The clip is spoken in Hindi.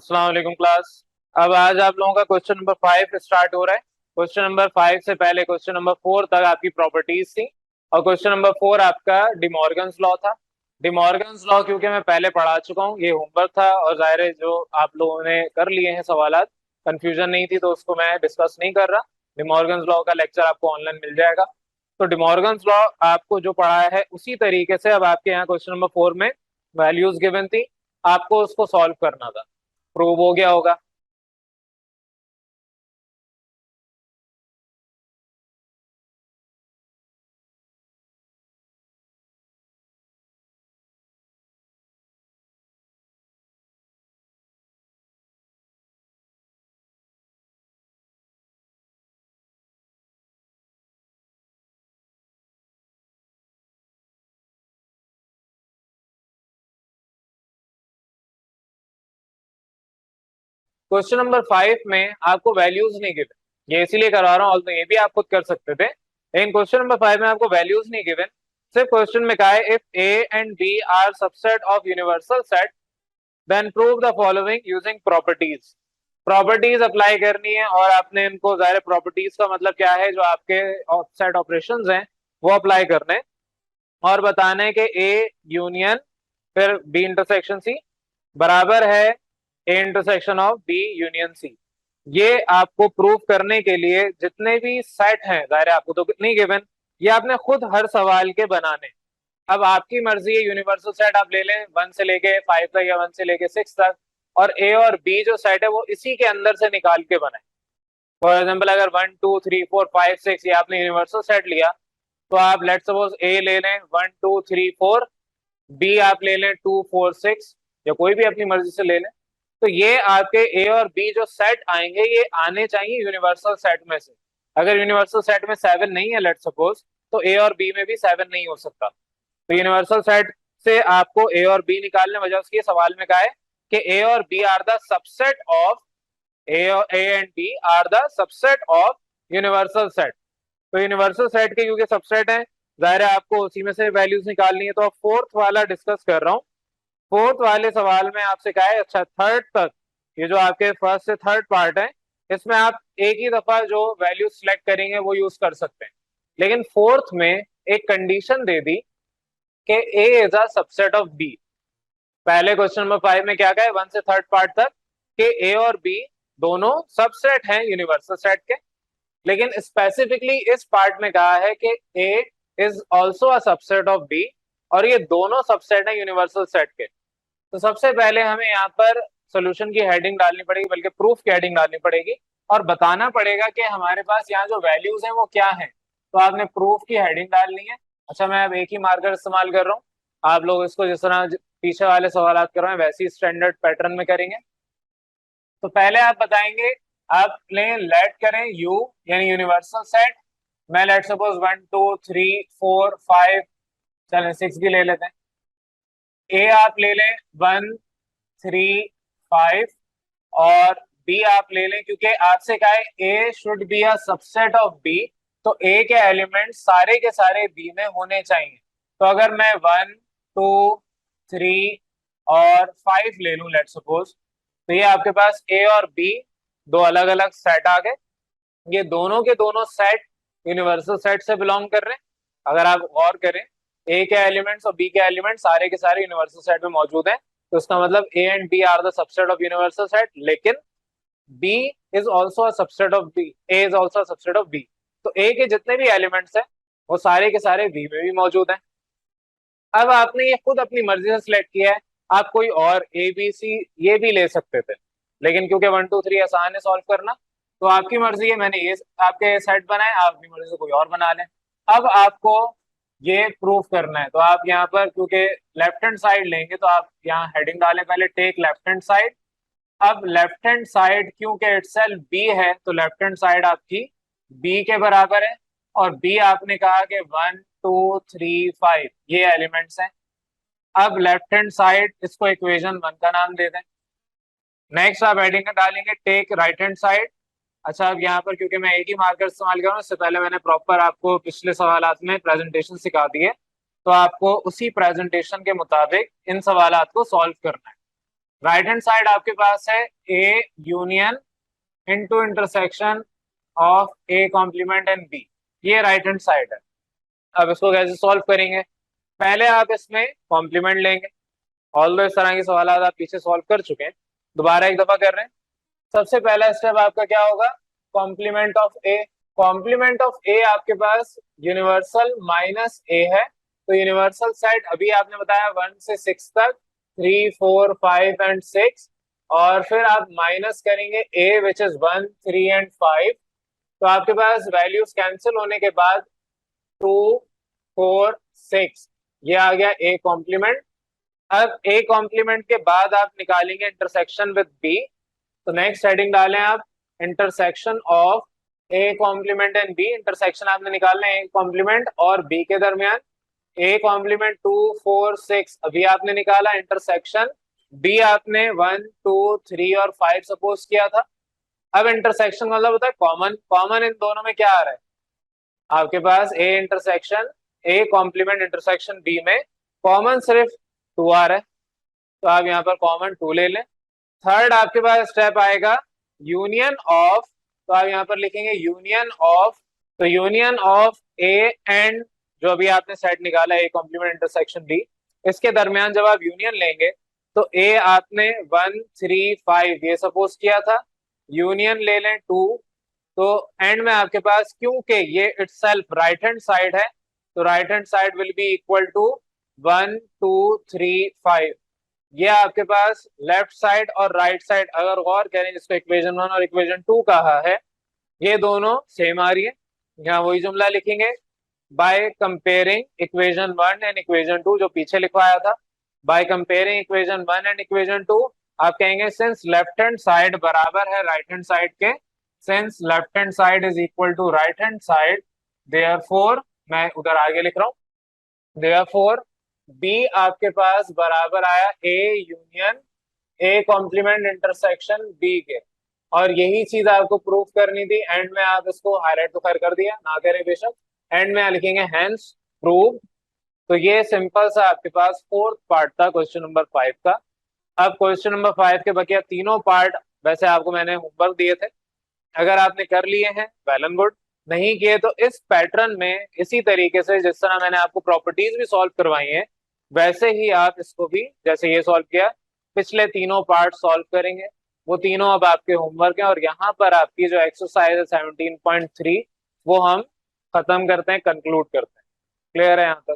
अस्सलाम वालेकुम क्लास। अब आज आप लोगों का क्वेश्चन नंबर 5 स्टार्ट हो रहा है। क्वेश्चन नंबर 5 से पहले क्वेश्चन नंबर 4 तक आपकी प्रॉपर्टीज थी और क्वेश्चन नंबर 4 आपका डिमॉर्गन्स लॉ था। डिमॉर्गन्स लॉ क्योंकि मैं पहले पढ़ा चुका हूँ, ये होमवर्क था और जाहिर है जो आप लोगों ने कर लिए हैं सवालात, कंफ्यूजन नहीं थी तो उसको मैं डिस्कस नहीं कर रहा। डिमॉर्गन्स लॉ का लेक्चर आपको ऑनलाइन मिल जाएगा। तो डिमॉर्गन्स लॉ आपको जो पढ़ाया है उसी तरीके से अब आपके यहाँ क्वेश्चन नंबर 4 में वैल्यूज गिवन थी, आपको उसको सॉल्व करना था। प्रूव हो गया होगा। क्वेश्चन नंबर 5 में आपको वैल्यूज नहीं गिवन, ये इसीलिए करवा रहा हूँ, तो ये भी आप खुद कर सकते थे, लेकिन क्वेश्चन नंबर 5 में आपको वैल्यूज नहीं गिवन। सिर्फ क्वेश्चन में कहा है if a and B are subset of universal set then prove the following using properties. Properties apply करनी है और आपने इनको, जाहिर प्रॉपर्टीज का मतलब क्या है, जो आपके सेट ऑपरेशंस हैं वो अप्लाई करने हैं और बताना है कि ए यूनियन फिर बी इंटरसेक्शन सी बराबर है a intersection of b union c. ये आपको प्रूव करने के लिए जितने भी सेट हैं, जाहिर है आपको तो नहीं गिवन, ये आपने खुद हर सवाल के बनाने। अब आपकी मर्जी है, यूनिवर्सल सेट आप ले लें 1 से लेके 5 तक या 1 से लेके 6 तक, और ए और बी जो सेट है वो इसी के अंदर से निकाल के बनाए। फॉर एग्जाम्पल अगर 1 2 3 4 5 6 ये आपने यूनिवर्सल सेट लिया तो आप लेट सपोज ए ले लें 1 2 3 4, बी आप ले लें 2 4 6 या कोई भी अपनी मर्जी से ले लें। तो ये आपके ए और बी जो सेट आएंगे ये आने चाहिए यूनिवर्सल सेट में से। अगर यूनिवर्सल सेट में 7 नहीं है लेट सपोज, तो ए और बी में भी 7 नहीं हो सकता। तो यूनिवर्सल सेट से आपको ए और बी निकालने, वजह उसकी सवाल में कहा है कि ए और b are the subset of a and B are the subset of universal set. तो यूनिवर्सल सेट के क्योंकि सबसेट है, जाहिर है आपको उसी में से वैल्यूज निकालनी है। तो अब फोर्थ वाला डिस्कस कर रहा हूँ। फोर्थ वाले सवाल में आपसे कहा है, अच्छा थर्ड तक, ये जो आपके फर्स्ट से थर्ड पार्ट है इसमें आप एक ही दफा जो वैल्यू सिलेक्ट करेंगे वो यूज कर सकते हैं, लेकिन फोर्थ में एक कंडीशन दे दी कि A is a subset of B. पहले क्वेश्चन नंबर 5 में क्या कहा है 1 से थर्ड पार्ट तक कि ए और बी दोनों सबसेट हैं यूनिवर्सल सेट के, लेकिन स्पेसिफिकली इस पार्ट में कहा है कि A is also a subset of B और ये दोनों सबसेट हैं यूनिवर्सल सेट के। तो सबसे पहले हमें यहाँ पर सोल्यूशन की हेडिंग डालनी पड़ेगी, बल्कि प्रूफ की हेडिंग डालनी पड़ेगी और बताना पड़ेगा कि हमारे पास यहाँ जो वैल्यूज हैं वो क्या हैं। तो आपने प्रूफ की हेडिंग डालनी है। अच्छा मैं अब एक ही मार्कर इस्तेमाल कर रहा हूँ, आप लोग इसको जिस तरह पीछे वाले सवाल कर रहे हैं वैसे ही स्टैंडर्ड पैटर्न में करेंगे। तो पहले आप बताएंगे, आप लें लेट करें यू यानी यूनिवर्सल सेट। मैं लेट सपोज 1 2 3 4 5, चलें 6 भी ले लेते हैं। ए आप ले लें 1 3 5 और बी आप ले लें, क्योंकि आपसे कहा है A should be a subset of B, तो ए के एलिमेंट सारे के सारे बी में होने चाहिए। तो अगर मैं 1 2 3 और 5 ले लूं लेट सपोज, तो ये आपके पास ए और बी दो अलग अलग सेट आ गए। ये दोनों के दोनों सेट यूनिवर्सल सेट से बिलोंग कर रहे हैं। अगर आप गौर करें, ए के एलिमेंट्स और बी के एलिमेंट्स सारे के सारे यूनिवर्सल सेट में मौजूद हैं, तो इसका मतलब A and B are the subset of universal set, लेकिन B is also a subset of B, A is also a subset of B. तो ए के जितने भी एलिमेंट्स हैं वो सारे के सारे बी में भी मौजूद हैं। अब आपने ये खुद अपनी मर्जी से सिलेक्ट किया है, आप कोई और ए बी सी ये भी ले सकते थे, लेकिन क्योंकि 1 2 3 आसान है सॉल्व करना, तो आपकी मर्जी है, मैंने ये आपके सेट बनाए, आप अपनी मर्जी से कोई और बना लें। अब आपको ये प्रूफ करना है, तो आप यहाँ पर क्योंकि लेफ्ट हैंड साइड लेंगे तो आप यहाँ हेडिंग डालें पहले टेक लेफ्ट हैंड साइड। अब लेफ्ट हैंड साइड क्योंकि इटसेल्फ बी है तो लेफ्ट हैंड साइड आपकी बी के बराबर है, और बी आपने कहा कि 1 2 3 5 ये एलिमेंट्स हैं। अब लेफ्ट हैंड साइड इसको इक्वेशन 1 का नाम दे दें। नेक्स्ट आप हेडिंग डालेंगे टेक राइट हैंड साइड। अच्छा अब यहाँ पर क्योंकि मैं एक ही मार्कर इस्तेमाल कर रहा हूँ, इससे पहले मैंने प्रॉपर आपको पिछले सवालात में प्रेजेंटेशन सिखा दी है, तो आपको उसी प्रेजेंटेशन के मुताबिक इन सवालात को सॉल्व करना है। राइट हैंड साइड आपके पास है a union into intersection of A complement and b, ये राइट हैंड साइड है। अब इसको कैसे सॉल्व करेंगे? पहले आप इसमें कॉम्प्लीमेंट लेंगे, ऑल दो इस तरह के सवाल आप पीछे सॉल्व कर चुके हैं, दोबारा एक दफा कर रहे हैं। सबसे पहला स्टेप आपका क्या होगा? Complement of A. Complement of A आपके पास यूनिवर्सल माइनस ए है, तो यूनिवर्सल साइड अभी आपने बताया 1 से 6 तक, 3 4 5 एंड 6, और फिर आप माइनस करेंगे ए विच इज 1 3 एंड 5, तो आपके पास वैल्यूज कैंसिल होने के बाद 2 4 6 ये आ गया ए कॉम्प्लीमेंट। अब ए कॉम्प्लीमेंट के बाद आप निकालेंगे इंटरसेक्शन विद बी, तो नेक्स्ट हेडिंग डालें आप intersection of A complement and b. Intersection आपने निकालना है ए कॉम्प्लीमेंट और बी के दरमियान। ए कॉम्प्लीमेंट 2 4 6 अभी आपने निकाला, इंटरसेक्शन बी आपने 1 2 3 और 5 सपोज किया था। अब इंटरसेक्शन मतलब होता है कॉमन, कॉमन इन दोनों में क्या आ रहा है? आपके पास A intersection A complement intersection B में कॉमन सिर्फ 2 आ रहा है, तो आप यहाँ पर कॉमन 2 ले लें। थर्ड आपके पास स्टेप आएगा यूनियन ऑफ, तो आप यहाँ पर लिखेंगे यूनियन ऑफ, तो यूनियन ऑफ ए एंड जो अभी आपने सेट निकाला ए कॉम्प्लीमेंट इंटरसेक्शन बी, इसके दरमियान जब आप यूनियन लेंगे तो ए आपने 1 3 5 ये सपोज किया था, यूनियन ले लें 2, तो एंड में आपके पास क्योंकि ये इटसेल्फ राइट हैंड साइड है, तो right hand side will be equal to 1 2 3 5। ये आपके पास लेफ्ट साइड और राइट साइड अगर गौर करें, जिसको इक्वेशन 1 और इक्वेशन 2 कहा है, ये दोनों सेम आ रही है। यहाँ वही जुमला लिखेंगे, by comparing equation 1 and equation 2 जो पीछे लिखवाया था, by comparing equation 1 and equation 2 आप कहेंगे सिंस लेफ्ट हैंड साइड बराबर है राइट हैंड साइड के, since left hand side is equal to right hand side, therefore मैं उधर आगे लिख रहा हूँ, देयरफॉर बी आपके पास बराबर आया a union a complement intersection b के, और यही चीज आपको प्रूफ करनी थी। एंड में आप इसको हाईलाइट तो खैर कर दिया, ना करें बेशक, एंड में लिखेंगे हेंस प्रूव। तो ये सिंपल सा आपके पास फोर्थ पार्ट था क्वेश्चन नंबर 5 का। अब क्वेश्चन नंबर 5 के बकिया तीनों पार्ट वैसे आपको मैंने होमवर्क दिए थे, अगर आपने कर लिए हैं वेल एंड गुड, नहीं किए तो इस पैटर्न में इसी तरीके से जिस तरह मैंने आपको प्रॉपर्टीज भी सॉल्व करवाई हैं वैसे ही आप इसको भी जैसे ये सॉल्व किया पिछले तीनों पार्ट सॉल्व करेंगे। वो तीनों अब आपके होमवर्क हैं, और यहाँ पर आपकी जो एक्सरसाइज है 17.3 वो हम खत्म करते हैं, कंक्लूड करते हैं। क्लियर है यहाँ तक?